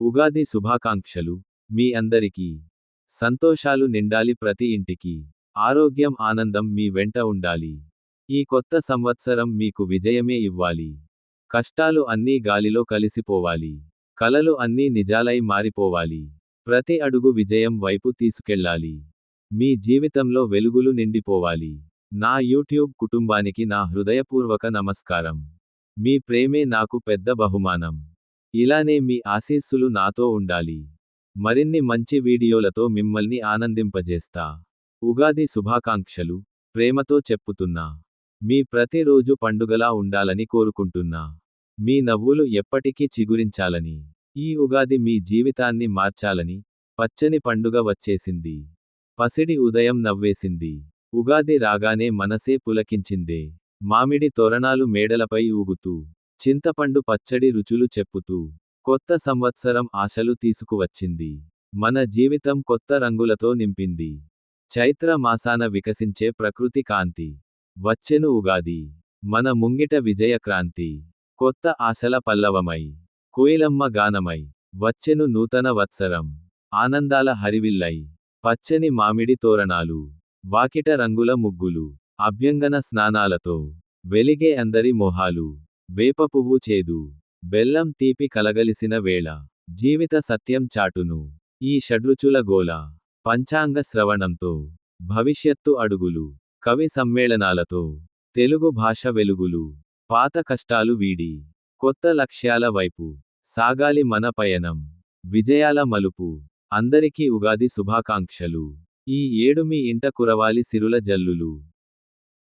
ఉగాది శుభాకాంక్షలు మీ అందరికీ. సంతోషాలు నిండాలి ప్రతి ఇంటికి. ఆరోగ్యం ఆనందం మీ వెంట ఉండాలి. ఈ కొత్త సంవత్సరం మీకు విజయమే ఇవ్వాలి. కష్టాలు అన్నీ గాలిలో కలిసిపోవాలి. కలలు అన్నీ నిజాలై మారిపోవాలి. ప్రతి అడుగు విజయం వైపు తీసుకెళ్ళాలి. మీ జీవితంలో వెలుగులు నిండిపోవాలి. నా యూట్యూబ్ కుటుంబానికి నా హృదయపూర్వక నమస్కారం. మీ ప్రేమే నాకు పెద్ద బహుమానం. ఇలానే మీ ఆశీస్సులు నాతో ఉండాలి. మరిన్ని మంచి వీడియోలతో మిమ్మల్ని ఆనందింపజేస్తా. ఉగాది శుభాకాంక్షలు ప్రేమతో చెప్పుతున్నా. మీ ప్రతిరోజు పండుగలా ఉండాలని కోరుకుంటున్నా. మీ నవ్వులు ఎప్పటికీ చిగురించాలని. ఈ ఉగాది మీ జీవితాన్ని మార్చాలని. పచ్చని పండుగ వచ్చేసింది. పసిడి ఉదయం నవ్వేసింది. ఉగాది రాగానే మనసే పులకించిందే. మామిడి తోరణాలు మేడలపై ఊగుతూ. చింతపండు పచ్చడి రుచులు చెప్పుతూ. కొత్త సంవత్సరం ఆశలు తీసుకువచ్చింది. మన జీవితం కొత్త రంగులతో నింపింది. చైత్ర మాసాన వికసించే ప్రకృతి కాంతి. వచ్చెను ఉగాది. మన ముంగిట విజయ క్రాంతి. కొత్త ఆశల పల్లవమై. కోయిలమ్మ గానమై. వచ్చెను నూతన వత్సరం. ఆనందాల హరివిల్లై. పచ్చని మామిడి తోరణాలు. వాకిట రంగుల ముగ్గులు. అభ్యంగన స్నానాలతో. వెలిగే అందరి మొహాలు. వేప పువ్వు చేదు. బెల్లం తీపి కలగలిసిన వేళ. జీవిత సత్యం చాటును. ఈ షడ్రుచుల గోల. పంచాంగ శ్రవణంతో. భవిష్యత్తు అడుగులు. కవి సమ్మేళనాలతో. తెలుగు భాష వెలుగులు. పాత కష్టాలు వీడి. కొత్త లక్ష్యాల వైపు. సాగాలి మన పయనం. విజయాల మలుపు. అందరికీ ఉగాది శుభాకాంక్షలు. ఈ ఏడు మీ ఇంట కురవాలి సిరుల జల్లులు.